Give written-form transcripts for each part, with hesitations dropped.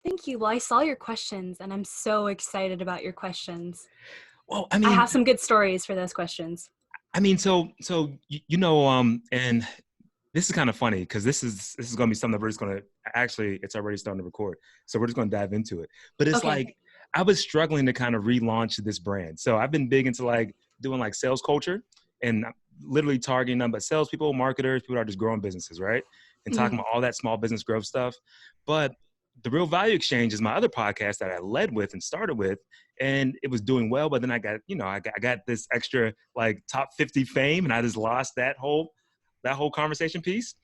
Thank you. Well, I saw your questions and I'm so excited about your questions. Well, I have some good stories for those questions. and this is kind of funny because this is going to be something that we're just going to actually, it's already starting to record. So we're just going to dive into it. But it's Okay. like, I was struggling to kind of relaunch this brand. So I've been big into like doing like sales culture and literally targeting them, but salespeople, marketers, people that are just growing businesses, right? And talking Mhm. about all that small business growth stuff. But the Real Value Exchange is my other podcast that I led with and started with, and it was doing well. But then I got this extra like top 50 fame, and I just lost that whole conversation piece.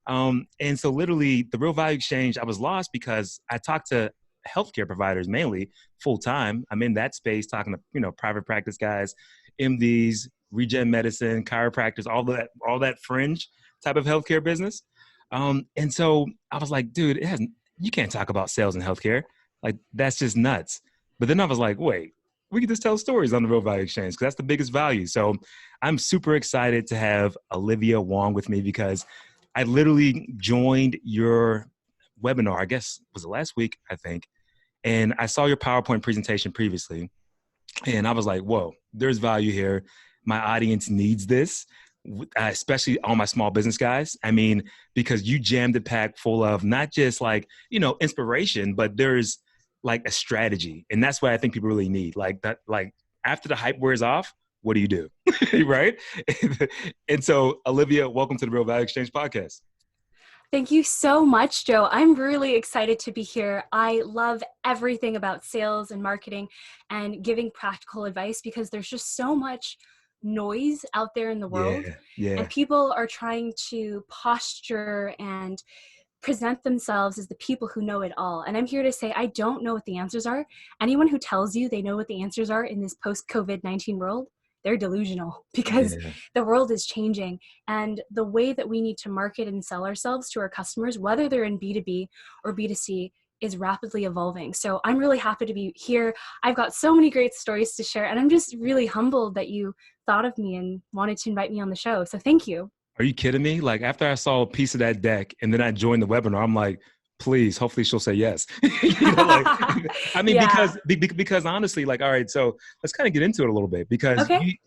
And so literally the Real Value Exchange, I was lost because I talked to healthcare providers mainly full time. I'm in that space talking to, private practice guys, MDs, regen medicine, chiropractors, all that fringe type of healthcare business. And so I was like, dude, you can't talk about sales in healthcare. Like that's just nuts. But then I was like, wait, we can just tell stories on the Real Value Exchange because that's the biggest value. So I'm super excited to have Olivia Wong with me because I literally joined your webinar, I guess was it last week, I think. And I saw your PowerPoint presentation previously. And I was like, whoa, there's value here. My audience needs this, especially all my small business guys. I mean, because you jammed it packed full of not just like, inspiration, but there's like a strategy. And that's what I think people really need. Like that, like after the hype wears off, what do you do? Right? And so, Olivia, welcome to the Real Value Exchange podcast. Thank you so much, Joe. I'm really excited to be here. I love everything about sales and marketing and giving practical advice because there's just so much noise out there in the world, Yeah, yeah. and people are trying to posture and present themselves as the people who know it all. And I'm here to say, I don't know what the answers are. Anyone who tells you they know what the answers are in this post-COVID-19 world, they're delusional because Yeah. the world is changing. And the way that we need to market and sell ourselves to our customers, whether they're in B2B or B2C, is rapidly evolving. So I'm really happy to be here. I've got so many great stories to share, and I'm just really humbled that you thought of me and wanted to invite me on the show. So thank you. Are you kidding me? Like after I saw a piece of that deck and then I joined the webinar, I'm like, please, hopefully she'll say yes. Like, I mean, Yeah. because honestly, like, all right, so let's kind of get into it a little bit because Okay.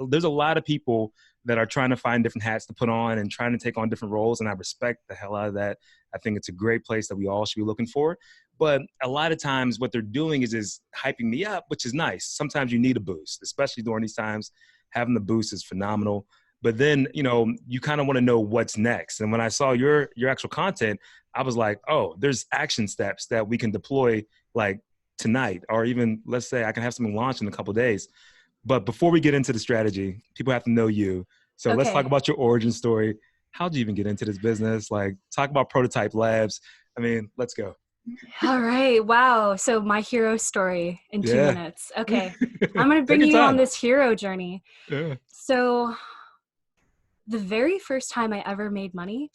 there's a lot of people that are trying to find different hats to put on and trying to take on different roles. And I respect the hell out of that. I think it's a great place that we all should be looking for. But a lot of times what they're doing is hyping me up, which is nice. Sometimes you need a boost, especially during these times. Having the boost is phenomenal. But then, you kind of want to know what's next. And when I saw your actual content, I was like, oh, there's action steps that we can deploy like tonight, or even let's say I can have something launched in a couple of days. But before we get into the strategy, people have to know you. So let's talk Okay. about your origin story. How'd you even get into this business? Like talk about Prototype Labs. I mean, let's go. All right. Wow. So my hero story in 2 minutes. Yeah. Okay. I'm going to Take bring your you on time. this hero journey. Yeah. So the very first time I ever made money,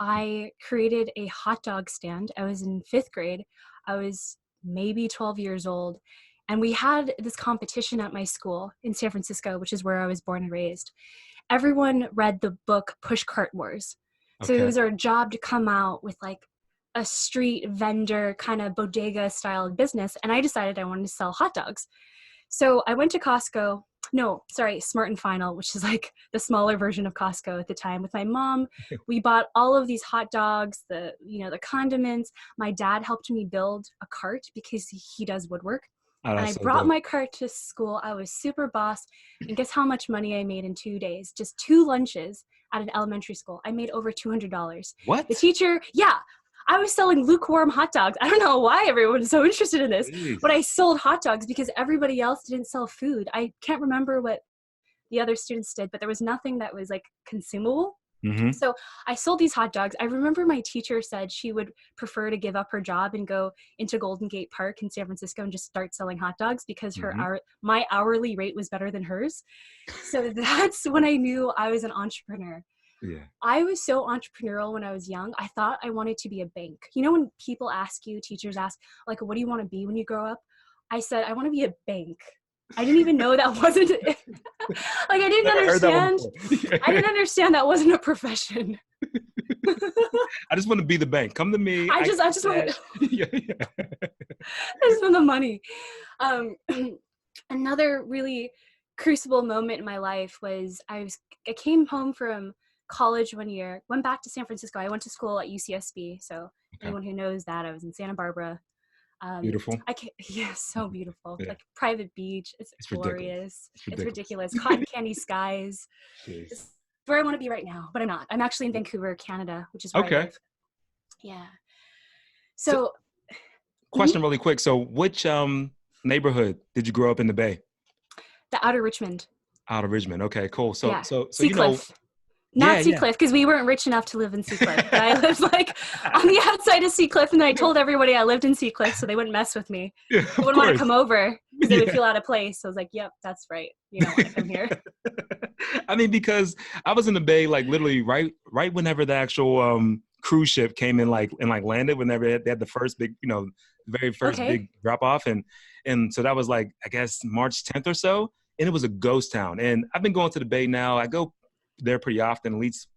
I created a hot dog stand. I was in 5th grade. I was maybe 12 years old. And we had this competition at my school in San Francisco, which is where I was born and raised. Everyone read the book Push Cart Wars. So it Okay. was our job to come out with like a street vendor kind of bodega style business. And I decided I wanted to sell hot dogs. So I went to Costco. No, sorry, Smart and Final, which is like the smaller version of Costco at the time, with my mom. We bought all of these hot dogs, the condiments. My dad helped me build a cart because he does woodwork. Oh, And that's I so brought dope. my cart to school. I was super boss. And guess how much money I made in 2 days? Just 2 lunches at an elementary school. I made over $200. The What? teacher, yeah, I was selling lukewarm hot dogs. I don't know why everyone is so interested in this, but Jeez. I sold hot dogs because everybody else didn't sell food. I can't remember what the other students did, but there was nothing that was like consumable. Mm-hmm. So I sold these hot dogs. I remember my teacher said she would prefer to give up her job and go into Golden Gate Park in San Francisco and just start selling hot dogs because Mm-hmm. my hourly rate was better than hers. So that's when I knew I was an entrepreneur. Yeah. I was so entrepreneurial when I was young. I thought I wanted to be a bank. You know, when people ask you, teachers ask, like, what do you want to be when you grow up? I said, I want to be a bank. I didn't even know that wasn't, like, I didn't Never heard that one understand. before. I didn't understand that wasn't a profession. I just want to be the bank. Come to me. I I just got want, cash. Yeah, yeah. spend the money. Um, Another really crucible moment in my life was I came home from college one year, went back to San Francisco. I went to school at UCSB. So Okay. anyone who knows that, I was in Santa Barbara. Beautiful. Yeah, so beautiful. Yeah. Like private beach. It's It's ridiculous. glorious. It's It's ridiculous. ridiculous. Cotton candy skies. Jeez. It's where I want to be right now, but I'm not. I'm actually in Vancouver, Canada, which is where I Okay. live. Yeah. So, So, mhm, question really quick. So, which neighborhood did you grow up in the Bay? the Outer Richmond. Out of Richmond. Okay, cool. So, Yeah. so you know, Seacliff. yeah, Not yeah. Seacliff, because we weren't rich enough to live in Seacliff. But I lived like on the outside of Seacliff, and then I told everybody I lived in Seacliff so they wouldn't mess with me. Yeah, They of wouldn't want to course. come over because they would Yeah. feel out of place. So I was like, yep, that's right. You don't want to come here. I mean, because I was in the Bay, like literally right whenever the actual cruise ship came in, like landed, whenever they had the first big, the very first Okay. big drop off, and so that was like I guess March 10th or so, and it was a ghost town. And I've been going to the Bay now. I go there pretty often, at least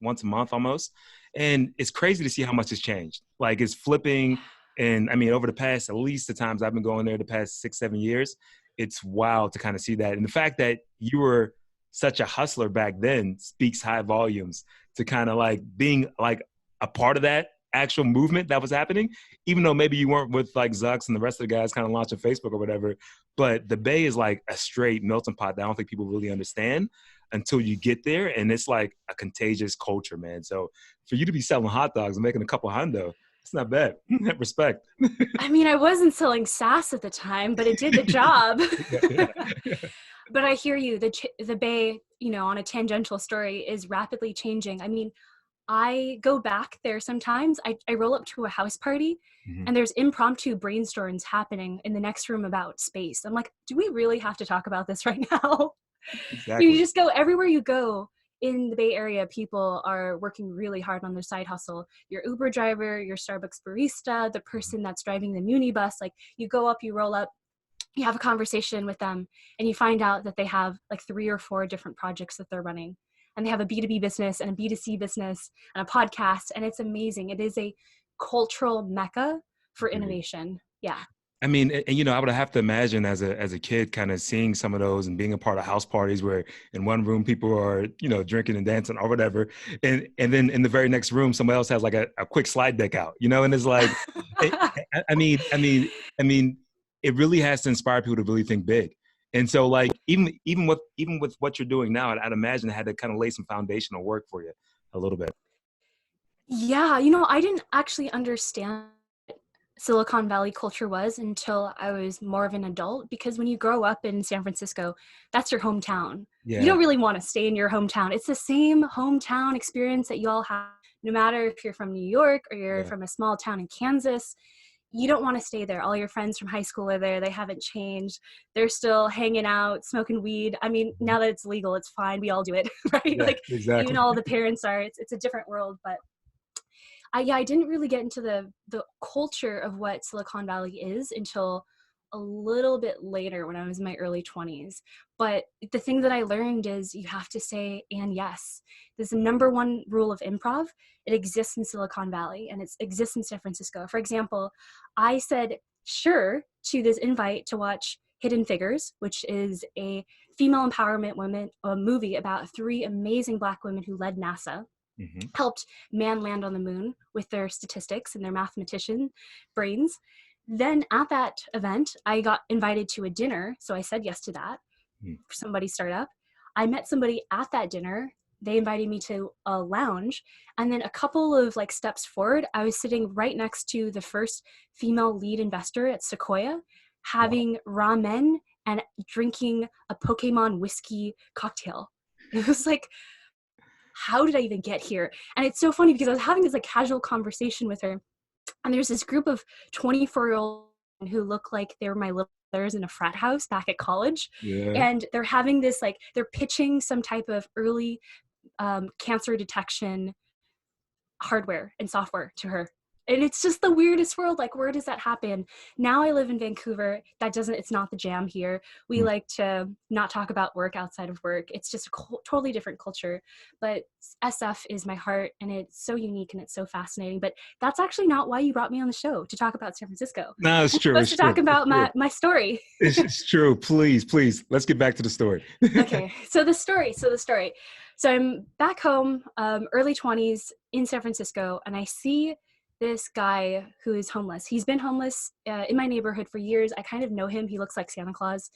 once a month almost, and it's crazy to see how much has changed. Like it's flipping, and I mean over the past at least the times I've been going there the past 6-7 years, it's wild to kind of see that. And the fact that you were such a hustler back then speaks high volumes to kind of like being like a part of that actual movement that was happening, even though maybe you weren't with like Zucks and the rest of the guys kind of launching Facebook or whatever. But the Bay is like a straight melting pot that I don't think people really understand until you get there. And it's like a contagious culture, man. So for you to be selling hot dogs and making a couple hundo, it's not bad. Respect. I mean, I wasn't selling sass at the time, but it did the job. Yeah, yeah. But I hear you. The Bay, on a tangential story, is rapidly changing. I mean, I go back there sometimes. I roll up to a house party Mhm. and there's impromptu brainstorms happening in the next room about space. I'm like, do we really have to talk about this right now? You Exactly. just go everywhere you go in the Bay Area, people are working really hard on their side hustle. Your Uber driver, your Starbucks barista, the person that's driving the Muni bus, like you go up, you roll up, you have a conversation with them, and you find out that they have like 3 or 4 different projects that they're running. And they have a B2B business and a B2C business and a podcast. And it's amazing. It is a cultural mecca for Agreed. innovation. Yeah. I mean, and I would have to imagine as a kid kind of seeing some of those and being a part of house parties where in one room people are, drinking and dancing or whatever. And then in the very next room, somebody else has like a quick slide deck out, and it's like, it, I mean, it really has to inspire people to really think big. And so like, even with what you're doing now, I'd imagine it had to kind of lay some foundational work for you a little bit. Yeah. I didn't actually understand Silicon Valley culture was until I was more of an adult, because when you grow up in San Francisco, that's your hometown. You Yeah. don't really want to stay in your hometown. It's the same hometown experience that you all have, no matter if you're from New York or you're Yeah. from a small town in Kansas. You don't want to stay there. All your friends from high school are there. They haven't changed. They're still hanging out, smoking weed. I mean, Mhm. now that it's legal, it's fine. We all do it, right? Yeah, Like even exactly. all the parents are. It's a different world, but I didn't really get into the culture of what Silicon Valley is until a little bit later when I was in my early 20s. But the thing that I learned is you have to say and yes. There's the number one rule of improv. It exists in Silicon Valley and it exists in San Francisco. For example, I said sure to this invite to watch Hidden Figures, which is a female empowerment women a movie about 3 amazing Black women who led NASA, Hmm. helped man land on the moon with their statistics and their mathematician brains. Then at that event, I got invited to a dinner. So I said yes to that for somebody's startup. I met somebody at that dinner. They invited me to a lounge. And then a couple of like steps forward, I was sitting right next to the first female lead investor at Sequoia, Wow. having ramen and drinking a Pokemon whiskey cocktail. It was like, how did I even get here? And it's so funny because I was having this like casual conversation with her, and there's this group of 24-year-old who look like they were my little brothers in a frat house back at college, Yeah. and they're having this like they're pitching some type of early cancer detection hardware and software to her. And it's just the weirdest world. Like, where does that happen? Now I live in Vancouver. It's not the jam here. We Mm. like to not talk about work outside of work. It's just a totally different culture. But SF is my heart, and it's so unique and it's so fascinating. But that's actually not why you brought me on the show, to talk about San Francisco. No, it's I'm true. supposed It's to talk true. It's about true. my story. It's true. Please, please, let's get back to the story. Okay, so the story. So I'm back home, early 20s in San Francisco, and I see this guy who is homeless. He's been homeless in my neighborhood for years. I kind of know him. He looks like Santa Claus.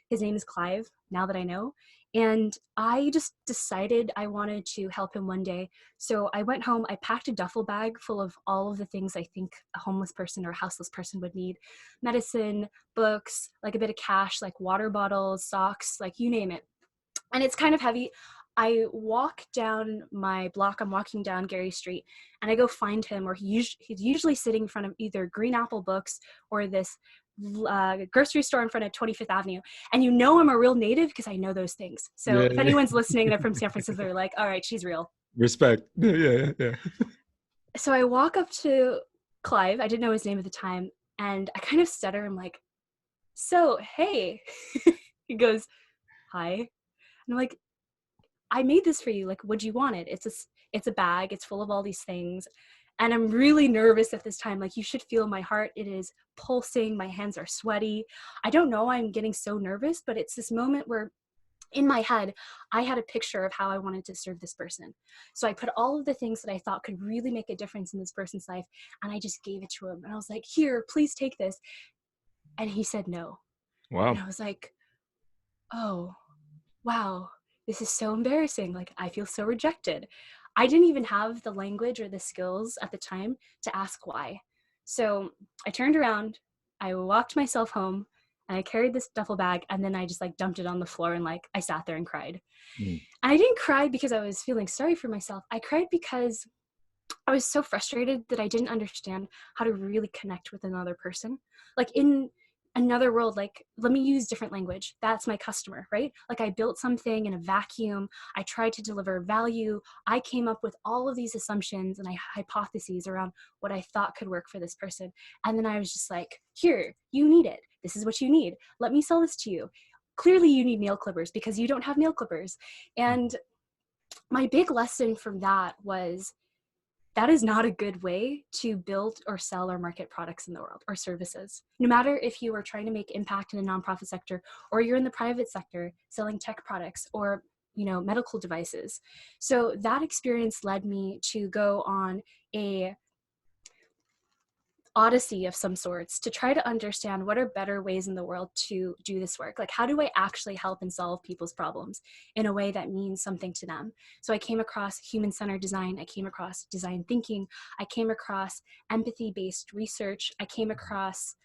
His name is Clive, now that I know. And I just decided I wanted to help him one day. So I went home, I packed a duffel bag full of all of the things I think a homeless person or a houseless person would need: medicine, books, like a bit of cash, like water bottles, socks, like you name it. And it's kind of heavy. I walk down my block. I'm walking down Gary Street, and I go find him, or he's usually sitting in front of either Green Apple Books or this grocery store in front of 25th Avenue. And you know I'm a real native because I know those things. So if Yeah. anyone's listening, they're from San Francisco, they're like, all right, she's real. Respect. Yeah. So I walk up to Clive. I didn't know his name at the time. And I kind of stutter. I'm like, so, hey. He goes, hi. And I'm like, I made this for you. Like, would you want it? It's a bag. It's full of all these things. And I'm really nervous at this time. Like, you should feel my heart. It is pulsing. My hands are sweaty. I don't know why I'm getting so nervous, but it's this moment where in my head, I had a picture of how I wanted to serve this person. So I put all of the things that I thought could really make a difference in this person's life, and I just gave it to him. And I was like, here, please take this. And he said no. And Wow. I was like, oh, wow, this is so embarrassing. Like, I feel so rejected. I didn't even have the language or the skills at the time to ask why. So I turned around, I walked myself home, and I carried this duffel bag, and then I just like dumped it on the floor, and like I sat there and cried. Mm. And I didn't cry because I was feeling sorry for myself. I cried because I was so frustrated that I didn't understand how to really connect with another person. Like, in another world, like, let me use different language. That's my customer, right? Like, I built something in a vacuum. I tried to deliver value. I came up with all of these assumptions and hypotheses around what I thought could work for this person. And then I was just like, here, you need it. This is what you need. Let me sell this to you. Clearly you need nail clippers because you don't have nail clippers. And my big lesson from that was, that is not a good way to build or sell or market products in the world or services. No matter if you are trying to make impact in the nonprofit sector, or you're in the private sector selling tech products or, you know, medical devices. So that experience led me to go on a odyssey of some sorts to try to understand what are better ways in the world to do this work. Like, how do I actually help and solve people's problems in a way that means something to them? So I came across human-centered design. I came across design thinking. I came across empathy-based research. I came across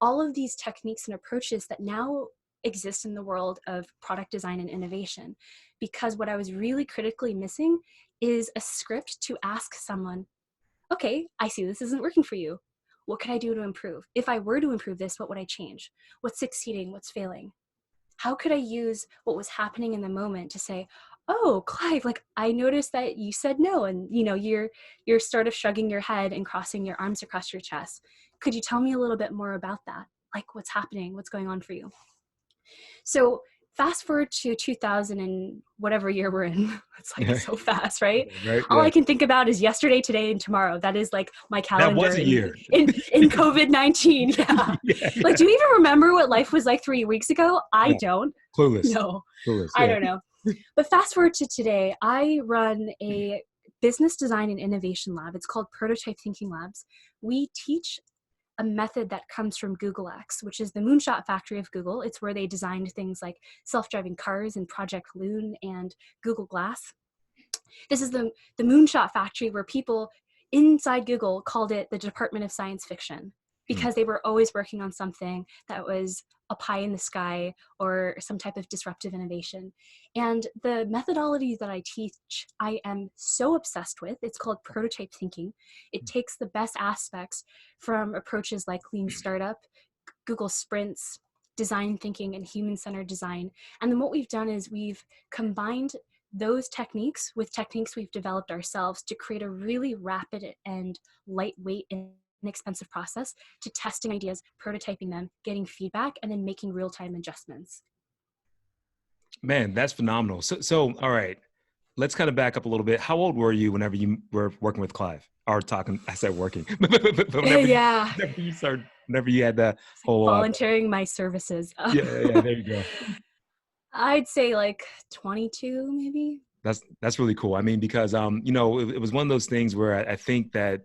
all of these techniques and approaches that now exist in the world of product design and innovation. Because what I was really critically missing is a script to ask someone, okay, I see this isn't working for you. What could I do to improve? If I were to improve this, what would I change? What's succeeding? What's failing? How could I use what was happening in the moment to say, oh, Clive, like, I noticed that you said no, and you know, you're sort of shrugging your head and crossing your arms across your chest. Could you tell me a little bit more about that? Like, what's happening? What's going on for you? So fast forward to 2000 and whatever year we're in. It's like Yeah. so fast, right? Right. All Yeah. I can think about is yesterday, today, and tomorrow. That is like my That calendar was a year. in COVID-19. Yeah. Like, Yeah. do you even remember what life was like 3 weeks ago? I No. don't. Clueless. No, Clueless. I Yeah. don't know. But fast forward to today, I run a business design and innovation lab. It's called Prototype Thinking Labs. We teach a method that comes from Google X, which is the moonshot factory of Google. It's where they designed things like self-driving cars and Project Loon and Google Glass. This is the moonshot factory where people inside Google called it the Department of Science Fiction, Hmm. because they were always working on something that was a pie in the sky or some type of disruptive innovation. And the methodology that I teach, I am so obsessed with. It's called prototype thinking. It takes the best aspects from approaches like lean startup, Google sprints, design thinking, and human-centered design. And then what we've done is we've combined those techniques with techniques we've developed ourselves to create a really rapid and lightweight and inexpensive process to testing ideas, prototyping them, getting feedback, and then making real-time adjustments. Man, that's phenomenal. So all right, let's kind of back up a little bit. How old were you whenever you were working with Clive? Or talking, I said working, but Yeah. whenever you had the whole, Volunteering my services. yeah, there you go. I'd say like 22, maybe. That's really cool. I mean, because it was one of those things where I think that,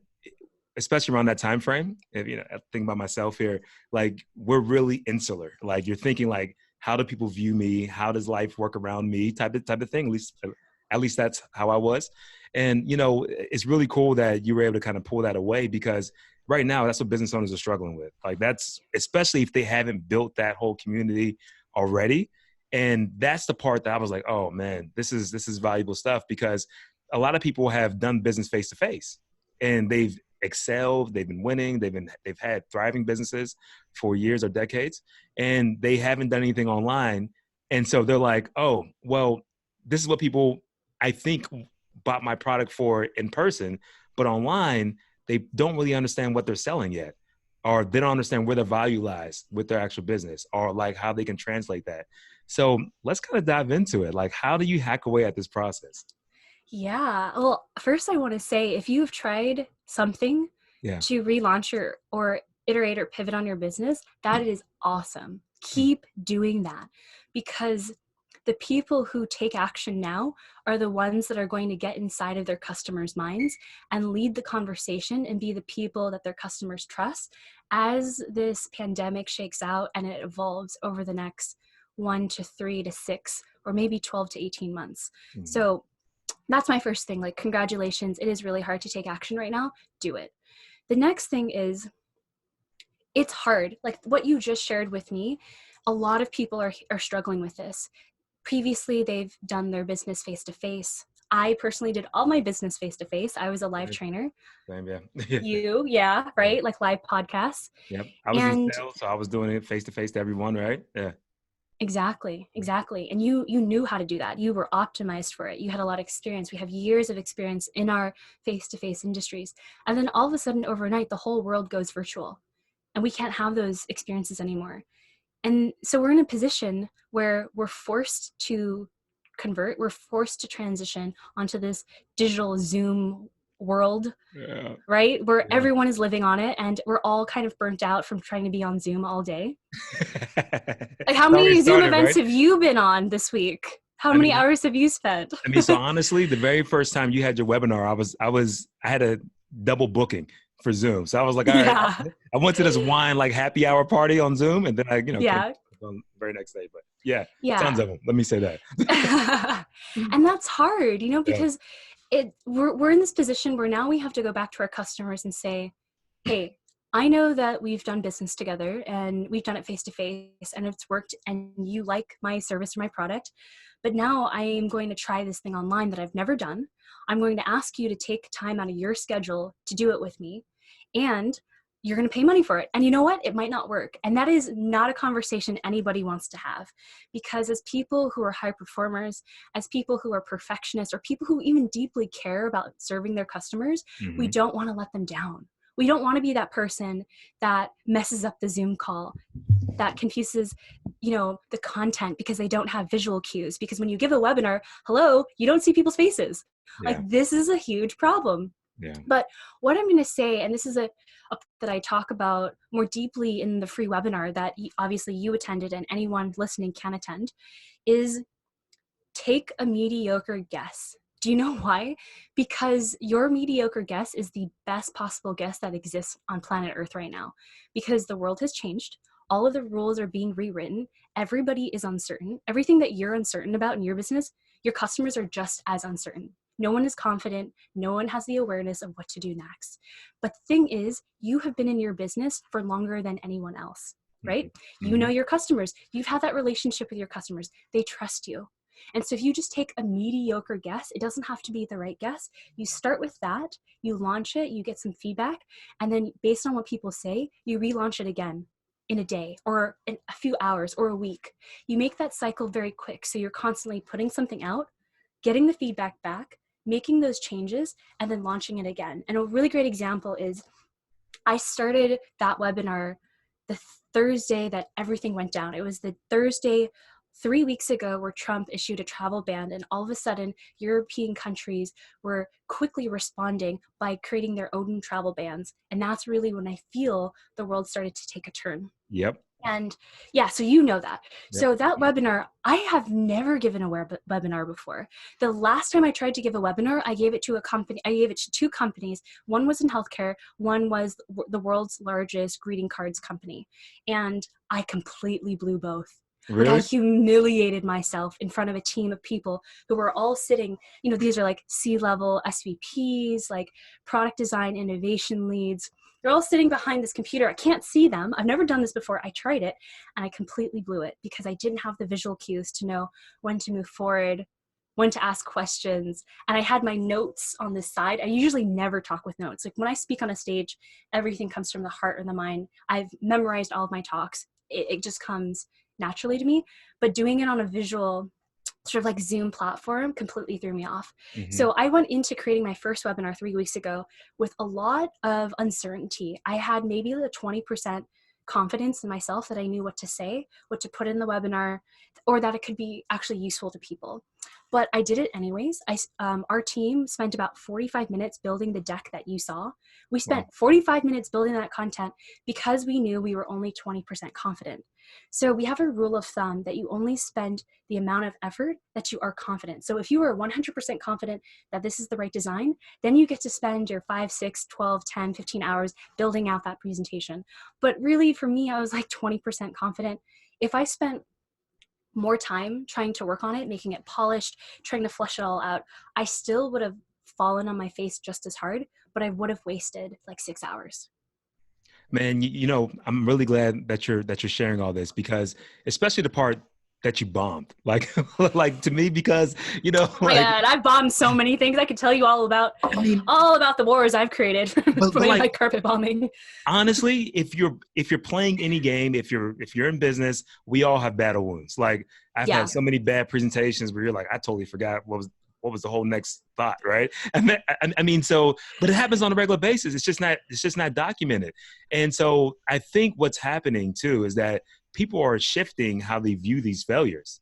especially around that time frame, if I think about myself here, like we're really insular. Like you're thinking like, how do people view me? How does life work around me? Type of thing. At least that's how I was. And it's really cool that you were able to kind of pull that away, because right now that's what business owners are struggling with. Like that's, especially if they haven't built that whole community already. And that's the part that I was like, oh man, this is valuable stuff, because a lot of people have done business face to face and they've excelled, they've been winning, they've had thriving businesses for years or decades, and they haven't done anything online. And so they're like, oh, well, this is what people, I think, bought my product for in person, but online, they don't really understand what they're selling yet, or they don't understand where the value lies with their actual business, or like how they can translate that. So let's kind of dive into it. Like, how do you hack away at this process? Yeah. Well, first I want to say, if you've tried something Yeah. to relaunch or iterate or pivot on your business, that is awesome. Keep doing that, because the people who take action now are the ones that are going to get inside of their customers' minds and lead the conversation and be the people that their customers trust as this pandemic shakes out and it evolves over the next 1 to 3 to 6 or maybe 12 to 18 months. Mm-hmm. So that's my first thing. Like, congratulations. It is really hard to take action right now. Do it. The next thing is, it's hard. Like what you just shared with me, a lot of people are struggling with this. Previously, they've done their business face to face. I personally did all my business face to face. I was a live trainer. Same, yeah. Yeah, right? Like live podcasts. Yep. I was in And sales, so I was doing it face to face to everyone, right? Yeah. exactly. And you knew how to do that. You were optimized for it. You had a lot of experience. We have years of experience in our face-to-face industries. And then all of a sudden, overnight, the whole world goes virtual. And we can't have those experiences anymore. And so we're in a position where we're forced to convert, we're forced to transition onto this digital Zoom world, Yeah. right? Where everyone is living on it, and we're all kind of burnt out from trying to be on Zoom all day. Like, how many Zoom events have you been on this week? How many hours have you spent? So honestly, the very first time you had your webinar, I had a double booking for Zoom. So I was like, all right, I went to this wine like happy hour party on Zoom, and then I, came on the very next day. But yeah, tons of them. Let me say that. And that's hard, because we're in this position where now we have to go back to our customers and say, hey, I know that we've done business together and we've done it face to face and it's worked and you like my service or my product, but now I am going to try this thing online that I've never done. I'm going to ask you to take time out of your schedule to do it with me, and you're going to pay money for it. And you know what? It might not work. And that is not a conversation anybody wants to have, because as people who are high performers, as people who are perfectionists, or people who even deeply care about serving their customers, we don't want to let them down. We don't want to be that person that messes up the Zoom call, that confuses, the content because they don't have visual cues. Because when you give a webinar, hello, you don't see people's faces. Yeah. Like, this is a huge problem. Yeah. But what I'm going to say, and this is a that I talk about more deeply in the free webinar that obviously you attended and anyone listening can attend, is take a mediocre guess. Do you know why? Because your mediocre guess is the best possible guess that exists on planet Earth right now. Because the world has changed. All of the rules are being rewritten. Everybody is uncertain. Everything that you're uncertain about in your business, your customers are just as uncertain. No one is confident. No one has the awareness of what to do next. But the thing is, you have been in your business for longer than anyone else, right? Mm-hmm. You know your customers. You've had that relationship with your customers. They trust you. And so if you just take a mediocre guess, it doesn't have to be the right guess. You start with that, you launch it, you get some feedback, and then based on what people say, you relaunch it again in a day or in a few hours or a week. You make that cycle very quick. So you're constantly putting something out, getting the feedback back, making those changes, and then launching it again. And a really great example is I started that webinar the Thursday that everything went down. It was the Thursday 3 weeks ago where Trump issued a travel ban, and all of a sudden European countries were quickly responding by creating their own travel bans. And that's really when I feel the world started to take a turn. Yep. And yeah, so you know that. Yep. So that webinar, I have never given a webinar before. The last time I tried to give a webinar, I gave it to a company. I gave it to two companies. One was in healthcare. One was the world's largest greeting cards company. And I completely blew both. Like, I Really? humiliated myself in front of a team of people who were all sitting, you know, these are like C-level SVPs, like product design, innovation leads. They're all sitting behind this computer. I can't see them. I've never done this before. I tried it and I completely blew it because I didn't have the visual cues to know when to move forward, when to ask questions. And I had my notes on the side. I usually never talk with notes. Like when I speak on a stage, everything comes from the heart or the mind. I've memorized all of my talks. It just comes naturally to me. But doing it on a visual sort of like Zoom platform completely threw me off. Mm-hmm. So I went into creating my first webinar 3 weeks ago with a lot of uncertainty. I had maybe the 20% confidence in myself that I knew what to say, what to put in the webinar, or that it could be actually useful to people. But I did it anyways. Our team spent about 45 minutes building the deck that you saw. We spent 45 minutes building that content because we knew we were only 20% confident. So we have a rule of thumb that you only spend the amount of effort that you are confident. So if you are 100% confident that this is the right design, then you get to spend your 5, 6, 12, 10, 15 hours building out that presentation. But really for me, I was like 20% confident. If I spent more time trying to work on it, making it polished, trying to flesh it all out, I still would have fallen on my face just as hard, but I would have wasted like 6 hours. Man, you know, I'm really glad that you're sharing all this, because especially the part that you bombed, like like to me, because you know, Oh my like, God, I've bombed so many things. I could tell you all about I mean, the wars I've created but from like, like carpet bombing. honestly, if you're playing any game, if you're in business, we all have battle wounds. Like I've Yeah. had so many bad presentations where you're like, I totally forgot what was the whole next thought, right? I mean, so, but it happens on a regular basis. It's just not documented. And so I think what's happening too is that people are shifting how they view these failures,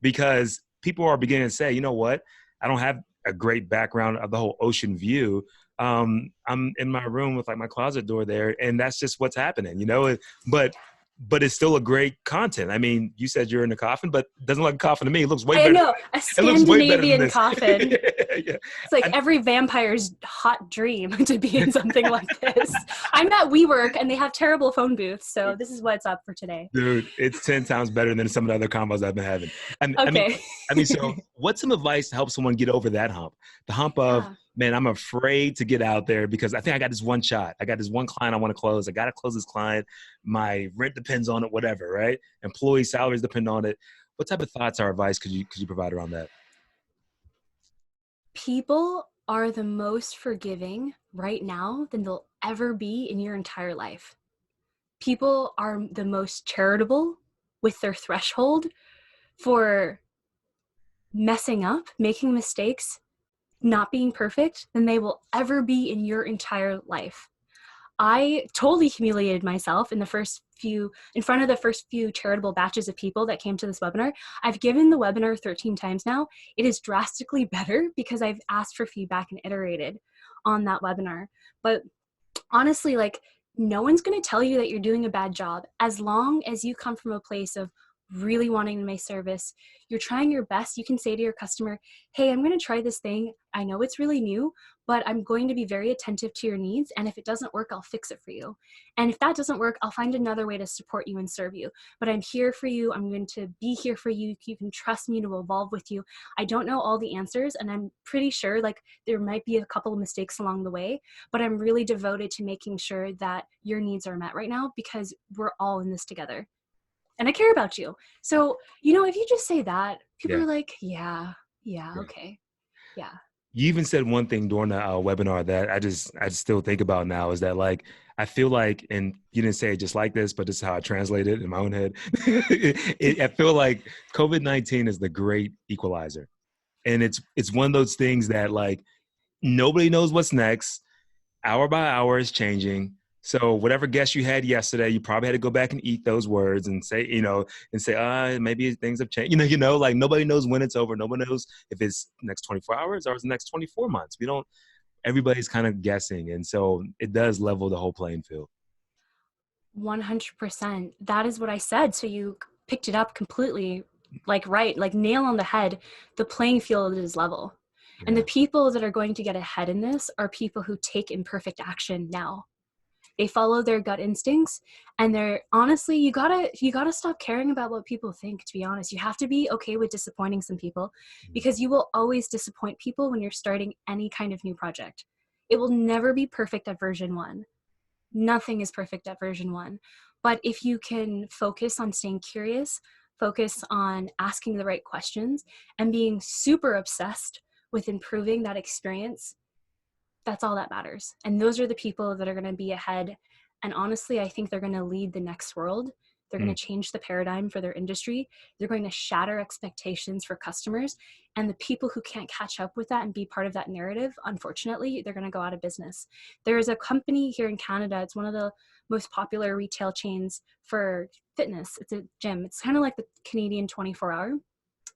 because people are beginning to say, you know what, I don't have a great background of the whole ocean view. I'm in my room with like my closet door there, and that's just what's happening, you know. But it's still a great content. I mean, you said you're in a coffin, but it doesn't look like a coffin to me. It looks way I better. know, a It looks way better than Scandinavian this. coffin. Yeah. It's like every vampire's hot dream to be in something like this. I'm at WeWork and they have terrible phone booths, so this is what's up for today. Dude, it's 10 times better than some of the other combos I've been having. Okay. So what's some advice to help someone get over that hump? The hump of, Yeah. man, I'm afraid to get out there because I think I got this one shot. I got this one client I want to close. I got to close this client. My rent depends on it, whatever, right? Employee salaries depend on it. What type of thoughts or advice could you provide around that? People are the most forgiving right now than they'll ever be in your entire life. People are the most charitable with their threshold for messing up, making mistakes, not being perfect than they will ever be in your entire life. I totally humiliated myself in front of the first few charitable batches of people that came to this webinar. I've given the webinar 13 times now. It is drastically better because I've asked for feedback and iterated on that webinar. But honestly, like, no one's going to tell you that you're doing a bad job as long as you come from a place of really wanting my service. You're trying your best. You can say to your customer, hey, I'm going to try this thing. I know it's really new, but I'm going to be very attentive to your needs. And if it doesn't work, I'll fix it for you. And if that doesn't work, I'll find another way to support you and serve you. But I'm here for you. I'm going to be here for you. You can trust me to evolve with you. I don't know all the answers, and I'm pretty sure like there might be a couple of mistakes along the way, but I'm really devoted to making sure that your needs are met right now because we're all in this together. And I care about you. So, you know, if you just say that, people Yeah. are like, yeah, okay. Yeah. You even said one thing during the webinar that I still think about now, is that like, I feel like, and you didn't say it just like this, but this is how I translate it in my own head. I feel like COVID-19 is the great equalizer. And it's one of those things that like nobody knows what's next. Hour by hour is changing. So whatever guess you had yesterday, you probably had to go back and eat those words and say, maybe things have changed. Like nobody knows when it's over. Nobody knows if it's next 24 hours or it's the next 24 months. Everybody's kind of guessing. And so it does level the whole playing field. 100%. That is what I said. So you picked it up completely, like nail on the head. The playing field is level. Yeah. And the people that are going to get ahead in this are people who take imperfect action now. They follow their gut instincts, and they're honestly, you gotta stop caring about what people think. To be honest, you have to be okay with disappointing some people, because you will always disappoint people when you're starting any kind of new project. It will never be perfect at version 1. Nothing is perfect at version 1. But if you can focus on staying curious, focus on asking the right questions, and being super obsessed with improving that experience, that's all that matters. And those are the people that are going to be ahead. And honestly, I think they're going to lead the next world. They're going to change the paradigm for their industry. They're going to shatter expectations for customers. And the people who can't catch up with that and be part of that narrative, unfortunately, they're going to go out of business. There is a company here in Canada. It's one of the most popular retail chains for fitness. It's a gym. It's kind of like the Canadian 24-hour.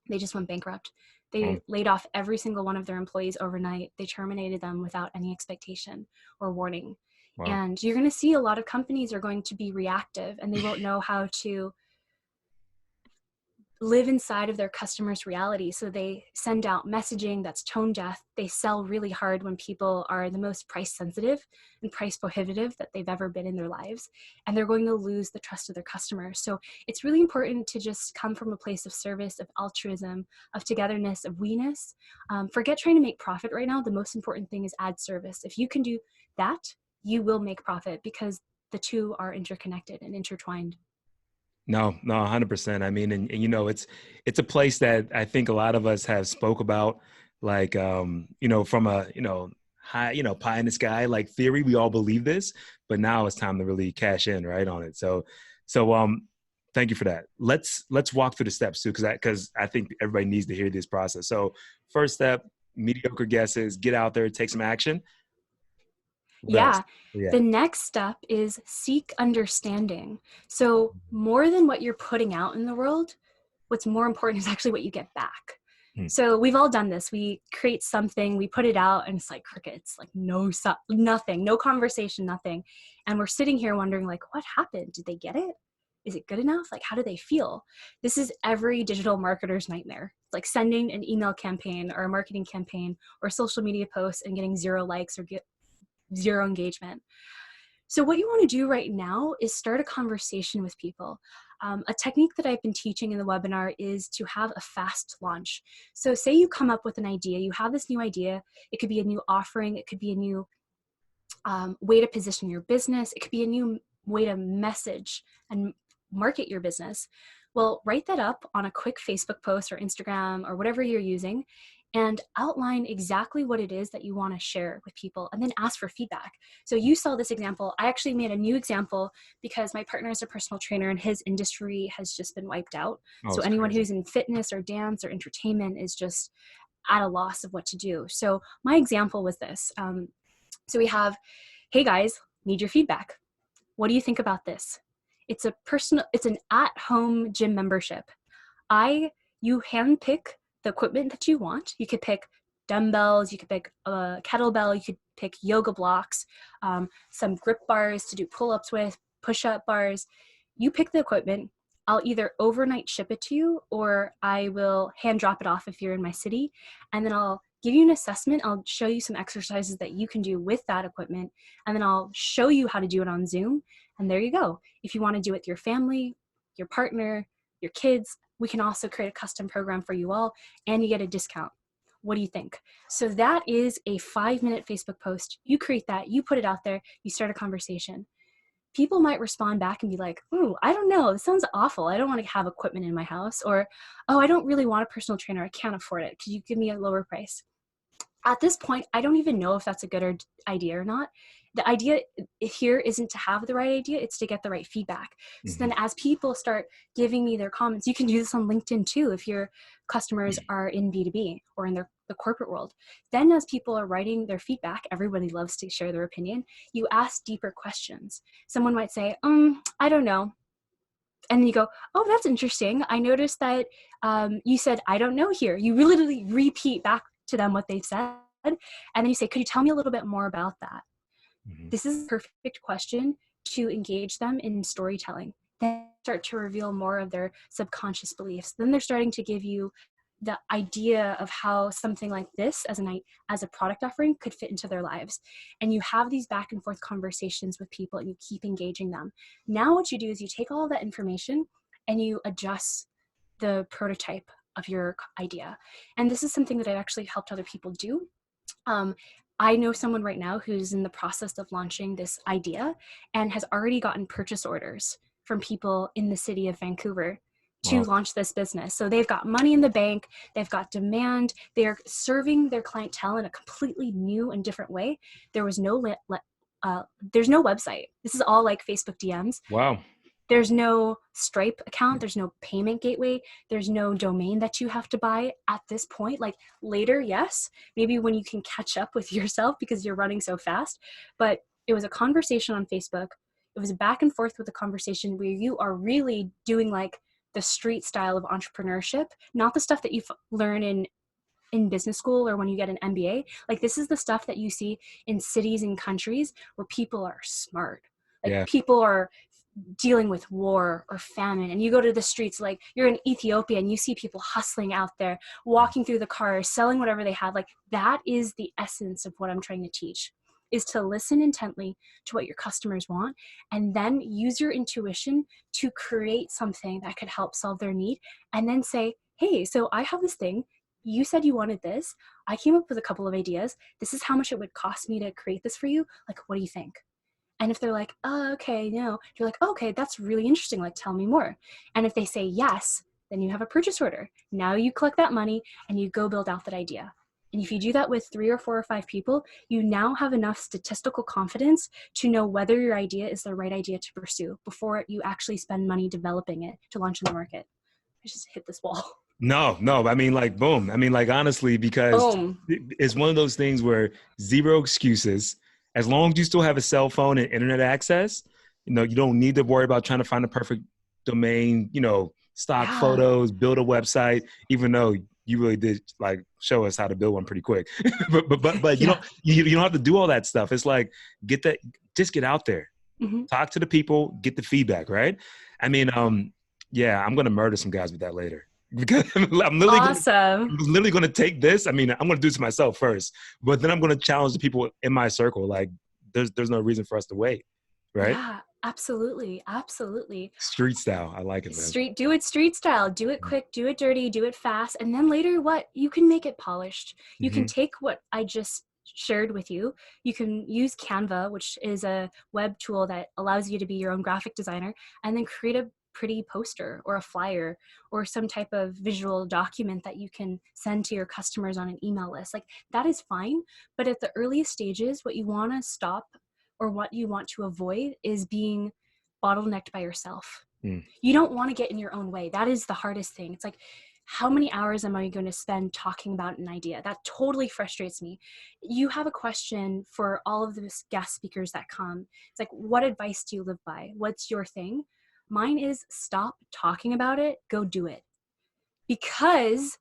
They just went bankrupt. They laid off every single one of their employees overnight. They terminated them without any expectation or warning. Wow. And you're going to see a lot of companies are going to be reactive, and they won't know how to live inside of their customers' reality. So they send out messaging that's tone deaf. They sell really hard when people are the most price sensitive and price prohibitive that they've ever been in their lives. And they're going to lose the trust of their customers. So it's really important to just come from a place of service, of altruism, of togetherness, of we-ness. Forget trying to make profit right now. The most important thing is add service. If you can do that, you will make profit, because the two are interconnected and intertwined. No, 100%. I mean, and it's a place that I think a lot of us have spoke about, like, from a, high, pie in the sky, like theory, we all believe this, but now it's time to really cash in right on it. So thank you for that. Let's walk through the steps too, because I think everybody needs to hear this process. So first step, mediocre guesses, get out there, take some action. Yeah. The next step is seek understanding. So more than what you're putting out in the world, what's more important is actually what you get back. So we've all done this. We create something, we put it out, and it's like crickets, like nothing, no conversation, nothing. And we're sitting here wondering, like, what happened? Did they get it? Is it good enough? Like, how do they feel? This is every digital marketer's nightmare. It's like sending an email campaign or a marketing campaign or a social media post and getting 0 likes or get 0 engagement. So what you want to do right now is start a conversation with people. A technique that I've been teaching in the webinar is to have a fast launch. So say you come up with an idea, you have this new idea. It could be a new offering. It could be a new way to position your business. It could be a new way to message and market your business. Well, write that up on a quick Facebook post or Instagram or whatever you're using, and outline exactly what it is that you want to share with people, and then ask for feedback. So you saw this example. I actually made a new example because my partner is a personal trainer and his industry has just been wiped out. So anyone who's in fitness or dance or entertainment is just at a loss of what to do. So my example was this. So we have, hey guys, need your feedback. What do you think about this? It's an at-home gym membership. You handpick the equipment that you want. You could pick dumbbells, you could pick a kettlebell, you could pick yoga blocks, some grip bars to do pull-ups with, push-up bars. You pick the equipment. I'll either overnight ship it to you, or I will hand drop it off if you're in my city. And then I'll give you an assessment. I'll show you some exercises that you can do with that equipment. And then I'll show you how to do it on Zoom. And there you go. If you want to do it with your family, your partner, your kids, we can also create a custom program for you all, and you get a discount. What do you think? So that is a 5-minute Facebook post. You create that, you put it out there, you start a conversation. People might respond back and be like, ooh, I don't know, this sounds awful. I don't want to have equipment in my house. Or, oh, I don't really want a personal trainer. I can't afford it. Could you give me a lower price? At this point, I don't even know if that's a good idea or not. The idea here isn't to have the right idea, it's to get the right feedback. So then as people start giving me their comments, you can do this on LinkedIn too if your customers are in B2B or in the corporate world. Then as people are writing their feedback, everybody loves to share their opinion. You ask deeper questions. Someone might say, I don't know. And then you go, oh, that's interesting. I noticed that you said, I don't know here. You really repeat back to them what they've said. And then you say, could you tell me a little bit more about that? This is a perfect question to engage them in storytelling. Then start to reveal more of their subconscious beliefs. Then they're starting to give you the idea of how something like this as a product offering could fit into their lives. And you have these back and forth conversations with people and you keep engaging them. Now what you do is you take all of that information and you adjust the prototype of your idea. And this is something that I've actually helped other people do. I know someone right now who's in the process of launching this idea and has already gotten purchase orders from people in the city of Vancouver to launch this business. So they've got money in the bank, they've got demand, they're serving their clientele in a completely new and different way. There's no website. This is all like Facebook DMs. Wow. There's no Stripe account. There's no payment gateway. There's no domain that you have to buy at this point. Like later, yes, maybe when you can catch up with yourself because you're running so fast. But it was a conversation on Facebook. It was a back and forth with a conversation where you are really doing like the street style of entrepreneurship, not the stuff that you learn in business school or when you get an MBA. Like this is the stuff that you see in cities and countries where people are smart. Like people are dealing with war or famine, and you go to the streets, like you're in Ethiopia and you see people hustling out there, walking through the cars, selling whatever they have. Like that is the essence of what I'm trying to teach, is to listen intently to what your customers want and then use your intuition to create something that could help solve their need. And then say, hey, so I have this thing. You said you wanted this. I came up with a couple of ideas. This is how much it would cost me to create this for you. Like, what do you think? And if they're like, oh, okay, no, you're like, oh, okay, that's really interesting. Like, tell me more. And if they say yes, then you have a purchase order. Now you collect that money and you go build out that idea. And if you do that with 3 or 4 or 5 people, you now have enough statistical confidence to know whether your idea is the right idea to pursue before you actually spend money developing it to launch in the market. I just hit this wall. No. I mean, like, boom. I mean, like, honestly, because it's one of those things where zero excuses. As long as you still have a cell phone and internet access, you don't need to worry about trying to find the perfect domain, stock photos, build a website, even though you really did like show us how to build one pretty quick. but you don't have to do all that stuff. It's like, just get out there, talk to the people, get the feedback, right? I mean, I'm going to murder some guys with that later. Because I'm literally going to take this. I mean, I'm going to do it to myself first, but then I'm going to challenge the people in my circle. Like, there's no reason for us to wait, right? Yeah, absolutely. Street style. I like it, man. Do it street style. Do it quick, do it dirty, do it fast. And then later you can make it polished. You can take what I just shared with you. You can use Canva, which is a web tool that allows you to be your own graphic designer, and then create a pretty poster or a flyer or some type of visual document that you can send to your customers on an email list. Like that is fine. But at the earliest stages, what you want to stop or what you want to avoid is being bottlenecked by yourself. You don't want to get in your own way. That is the hardest thing. It's like, how many hours am I going to spend talking about an idea? That totally frustrates me. You have a question for all of the guest speakers that come. It's like, what advice do you live by? What's your thing? Mine is stop talking about it, go do it. Because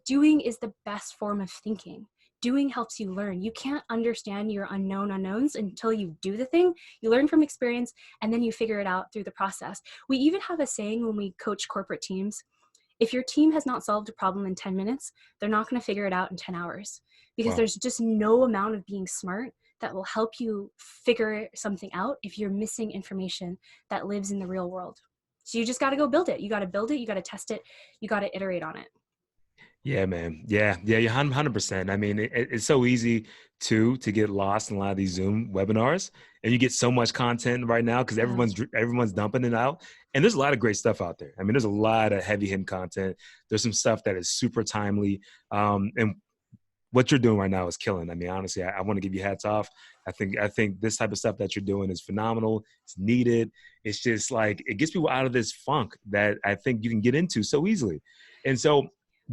doing is the best form of thinking. Doing helps you learn. You can't understand your unknown unknowns until you do the thing. You learn from experience and then you figure it out through the process. We even have a saying when we coach corporate teams: if your team has not solved a problem in 10 minutes, they're not going to figure it out in 10 hours. Because there's just no amount of being smart that will help you figure something out if you're missing information that lives in the real world. So you just got to go build it. You got to build it. You got to test it. You got to iterate on it. Yeah, man. Yeah, 100%. I mean, it's so easy to get lost in a lot of these Zoom webinars, and you get so much content right now because everyone's dumping it out. And there's a lot of great stuff out there. I mean, there's a lot of heavy hitting content. There's some stuff that is super timely. And what you're doing right now is killing. I mean, honestly, I want to give you hats off. I think this type of stuff that you're doing is phenomenal. It's needed. It's just like, it gets people out of this funk that I think you can get into so easily. And so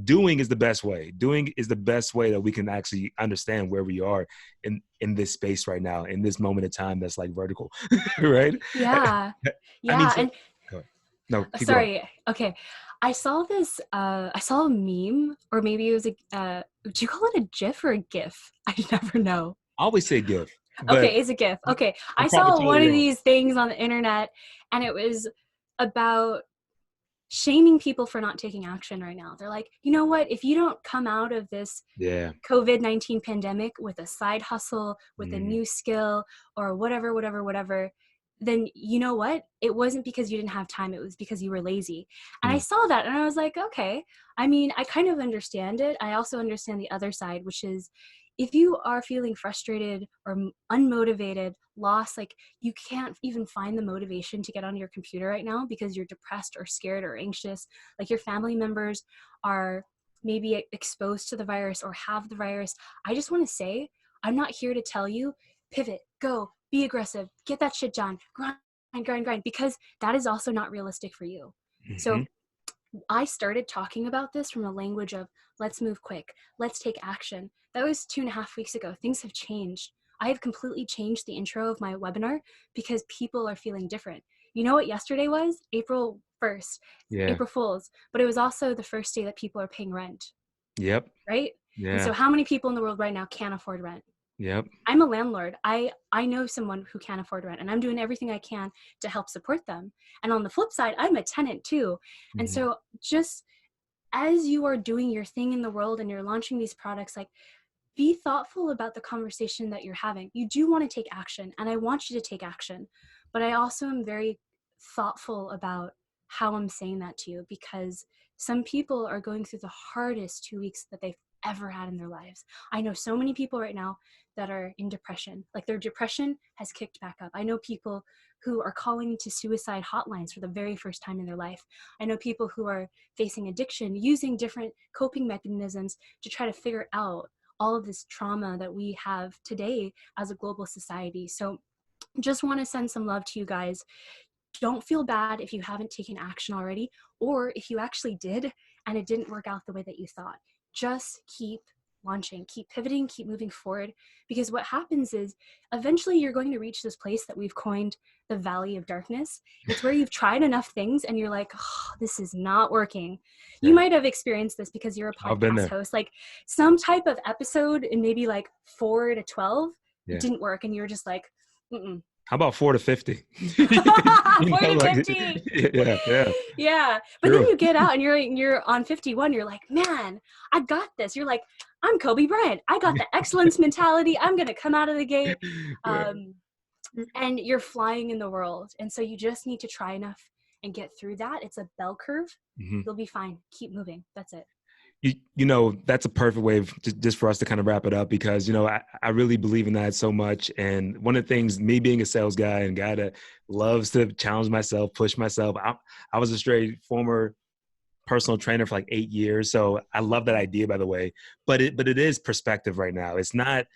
doing is the best way. Doing is the best way that we can actually understand where we are in this space right now, in this moment of time that's like vertical, right? Yeah. I mean, Yeah. so And go ahead. No, keep going. sorry. Okay. I saw a meme, or maybe it was do you call it a GIF or a GIF? I never know. I always say give, but Okay, it's a GIF. Okay. I I'm probably saw one totally of wrong. these things on the internet, and it was about shaming people for not taking action right now. They're like, you know what? If you don't come out of this Yeah. COVID-19 pandemic with a side hustle, with a Mhm. new skill, or whatever, then you know what? It wasn't because you didn't have time. It was because you were lazy. And I Mm. saw that and I was like, okay. I mean, I kind of understand it. I also understand the other side, which is if you are feeling frustrated or unmotivated, lost, like you can't even find the motivation to get on your computer right now because you're depressed or scared or anxious, like your family members are maybe exposed to the virus or have the virus. I just want to say, I'm not here to tell you, pivot, go, be aggressive, get that shit done, grind, because that is also not realistic for you. Mhm. So I started talking about this from a language of let's move quick, let's take action. That was 2.5 weeks ago. Things have changed. I have completely changed the intro of my webinar because people are feeling different. You know what yesterday was? April 1st, Yeah. April Fool's, but it was also the first day that people are paying rent, Yep. right? And Yeah. so how many people in the world right now can't afford rent? Yep. I'm a landlord. I know someone who can't afford rent, and I'm doing everything I can to help support them. And on the flip side, I'm a tenant too. And Mhm. so just as you are doing your thing in the world and you're launching these products, like be thoughtful about the conversation that you're having. You do want to take action, and I want you to take action, but I also am very thoughtful about how I'm saying that to you because some people are going through the hardest 2 weeks that they've ever had in their lives. I know so many people right now that are in depression, like their depression has kicked back up. I know people who are calling to suicide hotlines for the very first time in their life. I know people who are facing addiction, using different coping mechanisms to try to figure out all of this trauma that we have today as a global society. So just want to send some love to you guys. Don't feel bad if you haven't taken action already, or if you actually did and it didn't work out the way that you thought. Just keep launching, keep pivoting, keep moving forward, because what happens is eventually you're going to reach this place that we've coined the valley of darkness. It's where you've tried enough things and you're like, oh, this is not working. You Yeah. might have experienced this because you're a I've been podcast there. host, like some type of episode in maybe like 4 to 12 Yeah. didn't work and you're just like, mm-mm. How about 4 to 50? 40 to Like, 50. yeah, yeah. Yeah. But then True. you get out and you're on 51. You're like, man, I got this. You're like, I'm Kobe Bryant. I got the excellence mentality. I'm going to come out of the gate. Yeah. And you're flying in the world. And so you just need to try enough and get through that. It's a bell curve. Mhm. You'll be fine. Keep moving. That's it. That's a perfect way of just for us to kind of wrap it up because, I really believe in that so much. And one of the things, me being a sales guy and guy that loves to challenge myself, push myself, I was a straight former personal trainer for like 8 years. So I love that idea, by the way, but it is perspective right now. It's not,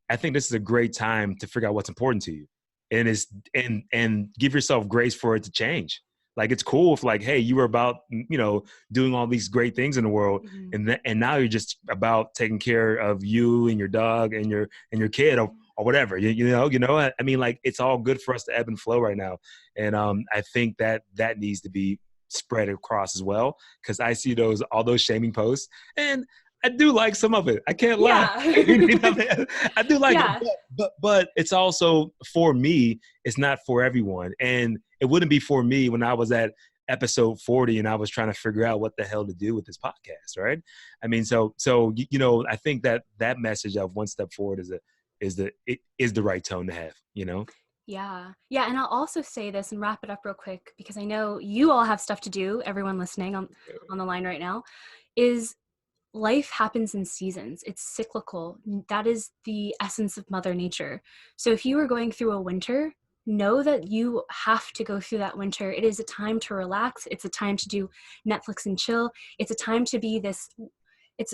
I think this is a great time to figure out what's important to you and and give yourself grace for it to change. Like, it's cool if like, hey, you were about, doing all these great things in the world. Mm-hmm. And now you're just about taking care of you and your dog and your kid or whatever, I mean, like, it's all good for us to ebb and flow right now. And I think that needs to be spread across as well, because I see all those shaming posts, and I do like some of it. I can't lie. Yeah. I do like it, Yeah. but it's also for me. It's not for everyone, and it wouldn't be for me when I was at episode 40 and I was trying to figure out what the hell to do with this podcast, right? I mean, so I think that message of one step forward is the right tone to have. Yeah. Yeah. And I'll also say this and wrap it up real quick because I know you all have stuff to do, everyone listening on the line right now, is life happens in seasons. It's cyclical. That is the essence of Mother Nature. So if you are going through a winter, know that you have to go through that winter. It is a time to relax. It's a time to do Netflix and chill. It's a time to be this, it's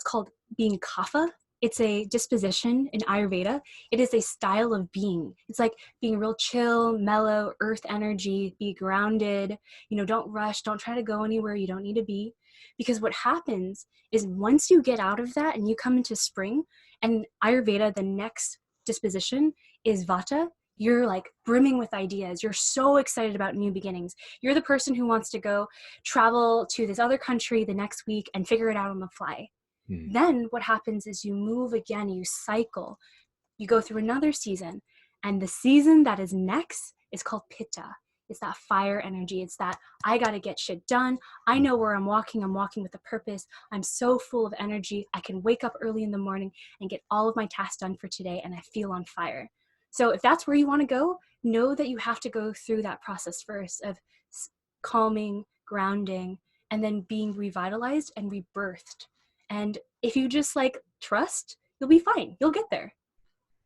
called being kapha It's a disposition in Ayurveda. It is a style of being. It's like being real chill, mellow, earth energy, be grounded, don't rush, don't try to go anywhere you don't need to be. Because what happens is once you get out of that and you come into spring, and Ayurveda, the next disposition is Vata, you're like brimming with ideas. You're so excited about new beginnings. You're the person who wants to go travel to this other country the next week and figure it out on the fly. Then what happens is you move again, you cycle, you go through another season. And the season that is next is called Pitta. It's that fire energy. It's that I got to get shit done. I know where I'm walking with a purpose. I'm so full of energy. I can wake up early in the morning and get all of my tasks done for today, and I feel on fire. So if that's where you want to go, know that you have to go through that process first of calming, grounding, and then being revitalized and rebirthed. And if you just like trust, you'll be fine. You'll get there.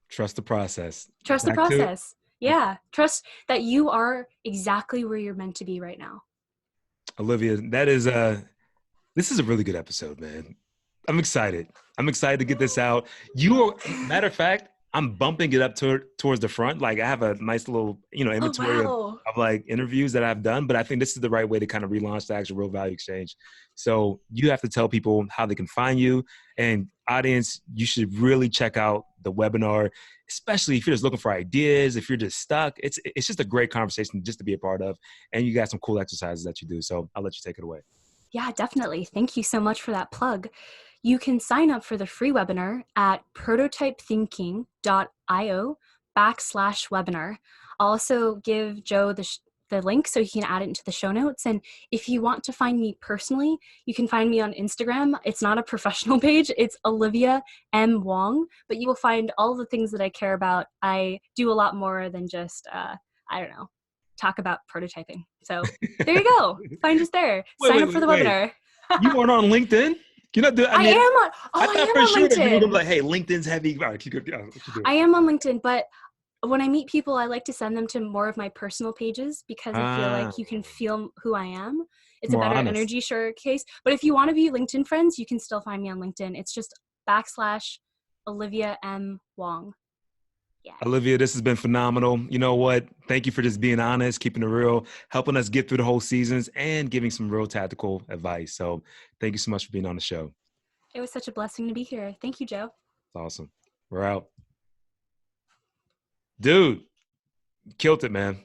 Trust the process. Trust the process. Yeah. Trust that you are exactly where you're meant to be right now. Olivia, this is a really good episode, man. I'm excited. I'm excited to get this out. Matter of fact, I'm bumping it up towards the front. Like I have a nice little, inventory of like interviews that I've done, but I think this is the right way to kind of relaunch the actual Real Value Exchange. So you have to tell people how they can find you, and audience, you should really check out the webinar, especially if you're just looking for ideas, if you're just stuck. It's just a great conversation just to be a part of, and you got some cool exercises that you do. So I'll let you take it away. Yeah, definitely. Thank you so much for that plug. You can sign up for the free webinar at prototypethinking.io/webinar. I'll also give Joe the link so he can add it into the show notes. And if you want to find me personally, you can find me on Instagram. It's not a professional page. It's Olivia M. Wong, but you will find all the things that I care about. I do a lot more than just, talk about prototyping. So there you go. Find us there. Sign up for the webinar. You aren't on LinkedIn? You know, I am on. I thought for sure that you were gonna be like, "Hey, LinkedIn's heavy." All right, keep going. I am on LinkedIn, but when I meet people, I like to send them to more of my personal pages because I feel like you can feel who I am. It's a better energy showcase. But if you want to be LinkedIn friends, you can still find me on LinkedIn. It's just /Olivia M. Wong. Yeah. Olivia, this has been phenomenal. You know what? Thank you for just being honest, keeping it real, helping us get through the whole seasons, and giving some real tactical advice. So thank you so much for being on the show. It was such a blessing to be here. Thank you, Joe. Awesome. We're out. Dude, killed it, man.